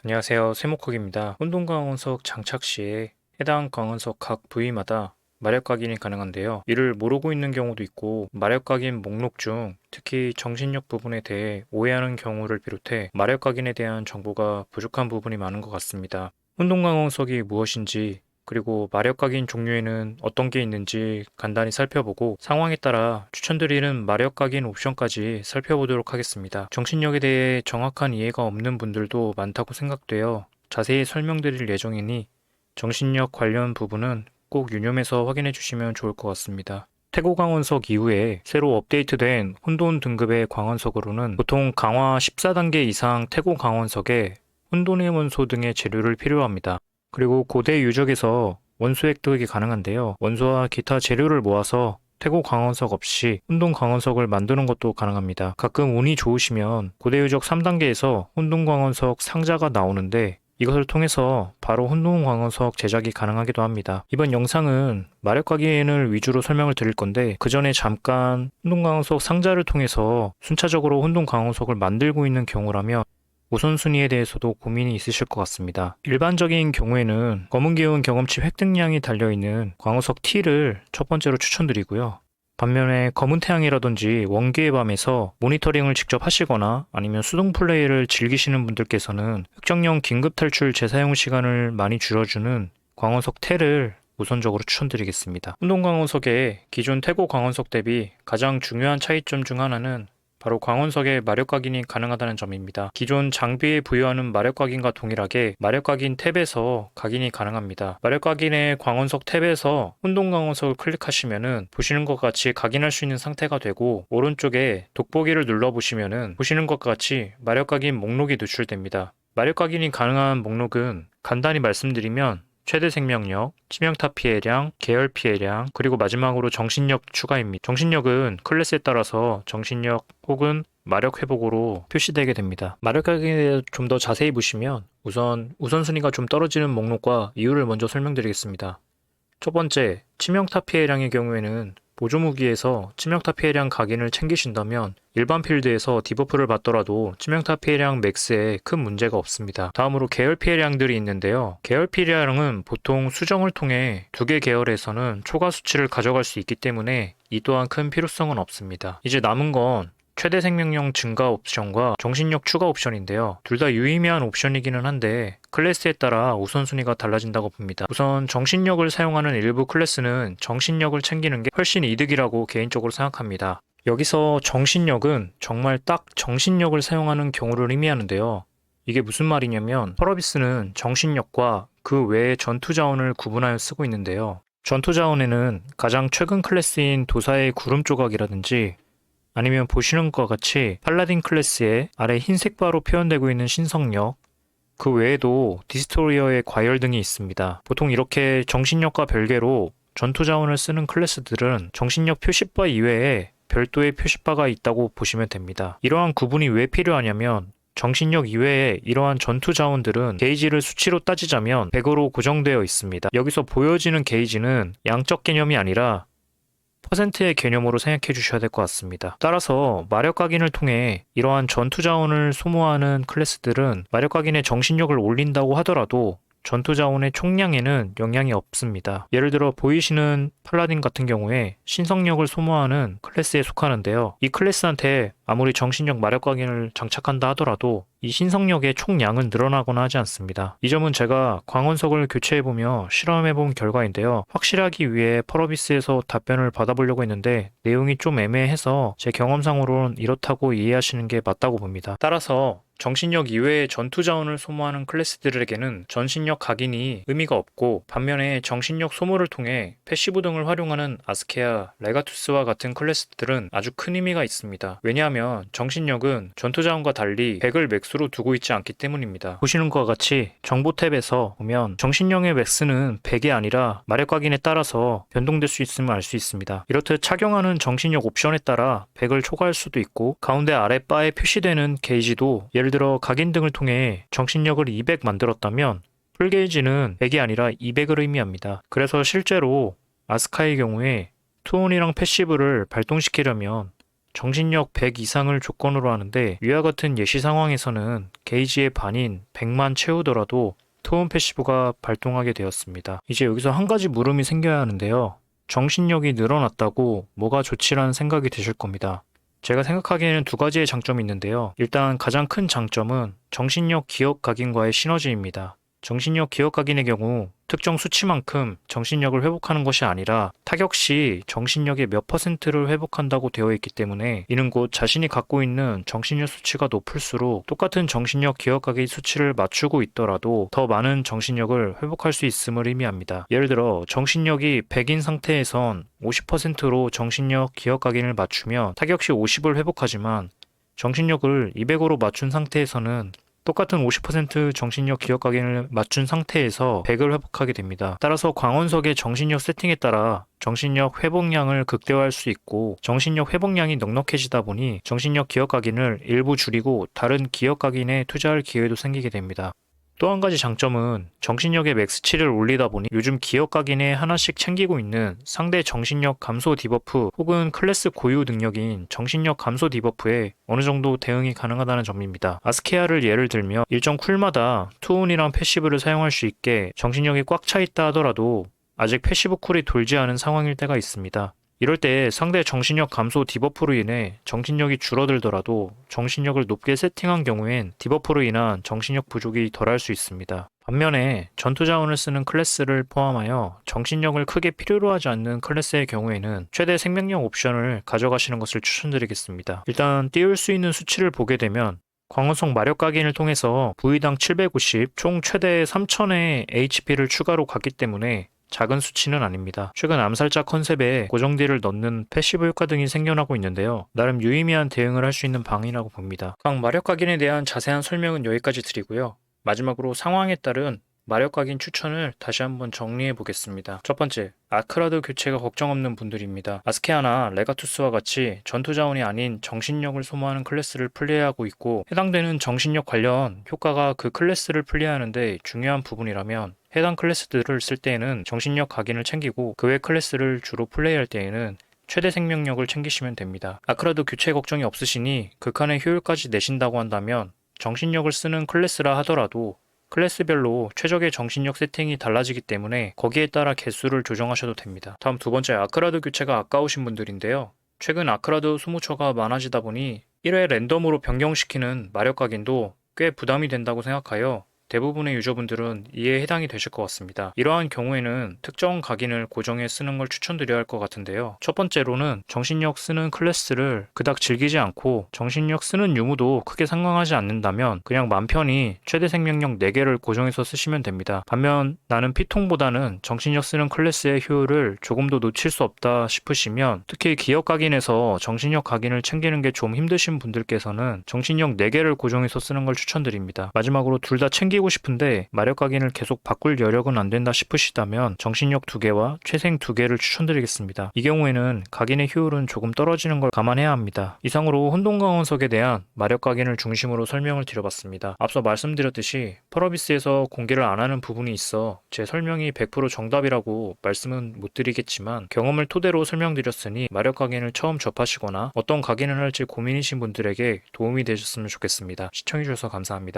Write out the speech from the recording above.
안녕하세요. 세목학입니다. 혼동강원석 장착 시에 해당 강원석 각 부위마다 마력 각인이 가능한데요. 이를 모르고 있는 경우도 있고 마력 각인 목록 중 특히 정신력 부분에 대해 오해하는 경우를 비롯해 마력 각인에 대한 정보가 부족한 부분이 많은 것 같습니다. 혼동강원석이 무엇인지 그리고 마력 각인 종류에는 어떤 게 있는지 간단히 살펴보고 상황에 따라 추천드리는 마력 각인 옵션까지 살펴보도록 하겠습니다. 정신력에 대해 정확한 이해가 없는 분들도 많다고 생각되어 자세히 설명드릴 예정이니 정신력 관련 부분은 꼭 유념해서 확인해 주시면 좋을 것 같습니다. 태고 강원석 이후에 새로 업데이트된 혼돈 등급의 강원석으로는 보통 강화 14단계 이상 태고 강원석에 혼돈의 원소 등의 재료를 필요합니다. 그리고 고대 유적에서 원소 획득이 가능한데요. 원소와 기타 재료를 모아서 태고 강원석 없이 혼돈 강원석을 만드는 것도 가능합니다. 가끔 운이 좋으시면 고대 유적 3단계에서 혼돈 강원석 상자가 나오는데 이것을 통해서 바로 혼돈 강원석 제작이 가능하기도 합니다. 이번 영상은 마력 각인을 위주로 설명을 드릴 건데 그 전에 잠깐 혼돈 강원석 상자를 통해서 순차적으로 혼돈 강원석을 만들고 있는 경우라면 우선순위에 대해서도 고민이 있으실 것 같습니다. 일반적인 경우에는 검은 기운 경험치 획득량이 달려있는 광우석 T를 첫 번째로 추천드리고요. 반면에 검은 태양이라든지 원기의 밤에서 모니터링을 직접 하시거나 아니면 수동 플레이를 즐기시는 분들께서는 흑정령 긴급 탈출 재사용 시간을 많이 줄여주는 광원석 T를 우선적으로 추천드리겠습니다. 운동 광원석의 기존 태고 광원석 대비 가장 중요한 차이점 중 하나는 바로 광원석의 마력 각인이 가능하다는 점입니다. 기존 장비에 부여하는 마력 각인과 동일하게 마력 각인 탭에서 각인이 가능합니다. 마력 각인의 광원석 탭에서 혼동 광원석을 클릭하시면은 보시는 것과 같이 각인할 수 있는 상태가 되고 오른쪽에 돋보기를 눌러보시면은 보시는 것과 같이 마력 각인 목록이 노출됩니다. 마력 각인이 가능한 목록은 간단히 말씀드리면 최대 생명력, 치명타 피해량, 계열 피해량, 그리고 마지막으로 정신력 추가입니다. 정신력은 클래스에 따라서 정신력 혹은 마력 회복으로 표시되게 됩니다. 마력 각인에 대해 좀 더 자세히 보시면 우선순위가 좀 떨어지는 목록과 이유를 먼저 설명드리겠습니다. 첫 번째, 치명타 피해량의 경우에는 보조무기에서 치명타 피해량 각인을 챙기신다면 일반 필드에서 디버프를 받더라도 치명타 피해량 맥스에 큰 문제가 없습니다. 다음으로 계열 피해량들이 있는데요. 계열 피해량은 보통 수정을 통해 두 개 계열에서는 초과 수치를 가져갈 수 있기 때문에 이 또한 큰 필요성은 없습니다. 이제 남은 건 최대 생명력 증가 옵션과 정신력 추가 옵션인데요. 둘 다 유의미한 옵션이기는 한데 클래스에 따라 우선순위가 달라진다고 봅니다. 우선 정신력을 사용하는 일부 클래스는 정신력을 챙기는 게 훨씬 이득이라고 개인적으로 생각합니다. 여기서 정신력은 정말 딱 정신력을 사용하는 경우를 의미하는데요. 이게 무슨 말이냐면 펄어비스는 정신력과 그 외의 전투 자원을 구분하여 쓰고 있는데요. 전투 자원에는 가장 최근 클래스인 도사의 구름 조각이라든지 아니면 보시는 것과 같이 팔라딘 클래스의 아래 흰색 바로 표현되고 있는 신성력, 그 외에도 디스토리어의 과열 등이 있습니다. 보통 이렇게 정신력과 별개로 전투 자원을 쓰는 클래스들은 정신력 표시바 이외에 별도의 표시바가 있다고 보시면 됩니다. 이러한 구분이 왜 필요하냐면 정신력 이외에 이러한 전투 자원들은 게이지를 수치로 따지자면 100으로 고정되어 있습니다. 여기서 보여지는 게이지는 양적 개념이 아니라 퍼센트의 개념으로 생각해 주셔야 될 것 같습니다. 따라서 마력 각인을 통해 이러한 전투 자원을 소모하는 클래스들은 마력 각인의 정신력을 올린다고 하더라도 전투 자원의 총량에는 영향이 없습니다. 예를 들어 보이시는 팔라딘 같은 경우에 신성력을 소모하는 클래스에 속하는데요. 이 클래스한테 아무리 정신력 마력 각인을 장착한다 하더라도 이 신성력의 총량은 늘어나거나 하지 않습니다. 이 점은 제가 광원석을 교체해보며 실험해본 결과인데요. 확실하기 위해 펄어비스에서 답변을 받아보려고 했는데 내용이 좀 애매해서 제 경험상으로는 이렇다고 이해하시는 게 맞다고 봅니다. 따라서 정신력 이외의 전투 자원을 소모하는 클래스들에게는 전신력 각인이 의미가 없고 반면에 정신력 소모를 통해 패시브 등을 활용하는 아스케아, 레가투스와 같은 클래스들은 아주 큰 의미가 있습니다. 왜냐하면 정신력은 전투 자원과 달리 100을 맥스로 두고 있지 않기 때문입니다. 보시는 것과 같이 정보 탭에서 보면 정신력의 맥스는 100이 아니라 마력 각인에 따라서 변동될 수 있음을 알 수 있습니다. 이렇듯 착용하는 정신력 옵션에 따라 100을 초과할 수도 있고 가운데 아랫바에 표시되는 게이지도 예를 들어 각인 등을 통해 정신력을 200 만들었다면 풀게이지는 100이 아니라 200을 의미합니다. 그래서 실제로 아스카의 경우에 투혼이랑 패시브를 발동시키려면 정신력 100 이상을 조건으로 하는데 위와 같은 예시 상황에서는 게이지의 반인 100만 채우더라도 투혼 패시브가 발동하게 되었습니다. 이제 여기서 한 가지 물음이 생겨야 하는데요. 정신력이 늘어났다고 뭐가 좋지라는 생각이 드실 겁니다. 제가 생각하기에는 두 가지의 장점이 있는데요. 일단 가장 큰 장점은 정신력 기억 각인과의 시너지입니다. 정신력 기억 각인의 경우 특정 수치만큼 정신력을 회복하는 것이 아니라 타격 시 정신력의 몇 퍼센트를 회복한다고 되어 있기 때문에 이는 곧 자신이 갖고 있는 정신력 수치가 높을수록 똑같은 정신력 기억 각인 수치를 맞추고 있더라도 더 많은 정신력을 회복할 수 있음을 의미합니다. 예를 들어 정신력이 100인 상태에선 50%로 정신력 기억 각인을 맞추며 타격 시 50을 회복하지만 정신력을 200으로 맞춘 상태에서는 똑같은 50% 정신력 기억 각인을 맞춘 상태에서 100을 회복하게 됩니다. 따라서 광원석의 정신력 세팅에 따라 정신력 회복량을 극대화할 수 있고 정신력 회복량이 넉넉해지다 보니 정신력 기억 각인을 일부 줄이고 다른 기억 각인에 투자할 기회도 생기게 됩니다. 또 한 가지 장점은 정신력의 맥스치를 올리다 보니 요즘 기억 각인에 하나씩 챙기고 있는 상대 정신력 감소 디버프 혹은 클래스 고유 능력인 정신력 감소 디버프에 어느 정도 대응이 가능하다는 점입니다. 아스케아를 예를 들며 일정 쿨마다 투혼이랑 패시브를 사용할 수 있게 정신력이 꽉 차 있다 하더라도 아직 패시브 쿨이 돌지 않은 상황일 때가 있습니다. 이럴 때 상대 정신력 감소 디버프로 인해 정신력이 줄어들더라도 정신력을 높게 세팅한 경우엔 디버프로 인한 정신력 부족이 덜할 수 있습니다. 반면에 전투 자원을 쓰는 클래스를 포함하여 정신력을 크게 필요로 하지 않는 클래스의 경우에는 최대 생명력 옵션을 가져가시는 것을 추천드리겠습니다. 일단 띄울 수 있는 수치를 보게 되면 광원석 마력 각인을 통해서 부위당 750, 총 최대 3000의 HP를 추가로 갔기 때문에 작은 수치는 아닙니다. 최근 암살자 컨셉에 고정딜을 넣는 패시브 효과 등이 생겨나고 있는데요. 나름 유의미한 대응을 할 수 있는 방이라고 봅니다. 각 마력 각인에 대한 자세한 설명은 여기까지 드리고요. 마지막으로 상황에 따른 마력 각인 추천을 다시 한번 정리해 보겠습니다. 첫 번째, 아크라드 교체가 걱정 없는 분들입니다. 아스케아나 레가투스와 같이 전투 자원이 아닌 정신력을 소모하는 클래스를 플레이하고 있고 해당되는 정신력 관련 효과가 그 클래스를 플레이하는데 중요한 부분이라면 해당 클래스들을 쓸 때에는 정신력 각인을 챙기고 그 외 클래스를 주로 플레이할 때에는 최대 생명력을 챙기시면 됩니다. 아크라드 교체 걱정이 없으시니 극한의 효율까지 내신다고 한다면 정신력을 쓰는 클래스라 하더라도 클래스별로 최적의 정신력 세팅이 달라지기 때문에 거기에 따라 개수를 조정하셔도 됩니다. 다음 두 번째, 아크라드 교체가 아까우신 분들인데요. 최근 아크라드 소모처가 많아지다 보니 1회 랜덤으로 변경시키는 마력 각인도 꽤 부담이 된다고 생각하여 대부분의 유저분들은 이에 해당이 되실 것 같습니다. 이러한 경우에는 특정 각인을 고정해 쓰는 걸 추천드려야 할 것 같은데요. 첫 번째로는 정신력 쓰는 클래스를 그닥 즐기지 않고 정신력 쓰는 유무도 크게 상관하지 않는다면 그냥 맘 편히 최대 생명력 4개를 고정해서 쓰시면 됩니다. 반면 나는 피통보다는 정신력 쓰는 클래스의 효율을 조금 더 놓칠 수 없다 싶으시면 특히 기억 각인에서 정신력 각인을 챙기는 게 좀 힘드신 분들께서는 정신력 4개를 고정해서 쓰는 걸 추천드립니다. 마지막으로 둘 다 챙기고 싶은데 마력 각인을 계속 바꿀 여력은 안 된다 싶으시다면 정신력 2개와 최생 2개를 추천드리겠습니다. 이 경우에는 각인의 효율은 조금 떨어지는 걸 감안해야 합니다. 이상으로 혼돈강원석에 대한 마력 각인을 중심으로 설명을 드려봤습니다. 앞서 말씀드렸듯이 펄어비스에서 공개를 안 하는 부분이 있어 제 설명이 100% 정답이라고 말씀은 못 드리겠지만 경험을 토대로 설명드렸으니 마력 각인을 처음 접하시거나 어떤 각인을 할지 고민이신 분들에게 도움이 되셨으면 좋겠습니다. 시청해주셔서 감사합니다.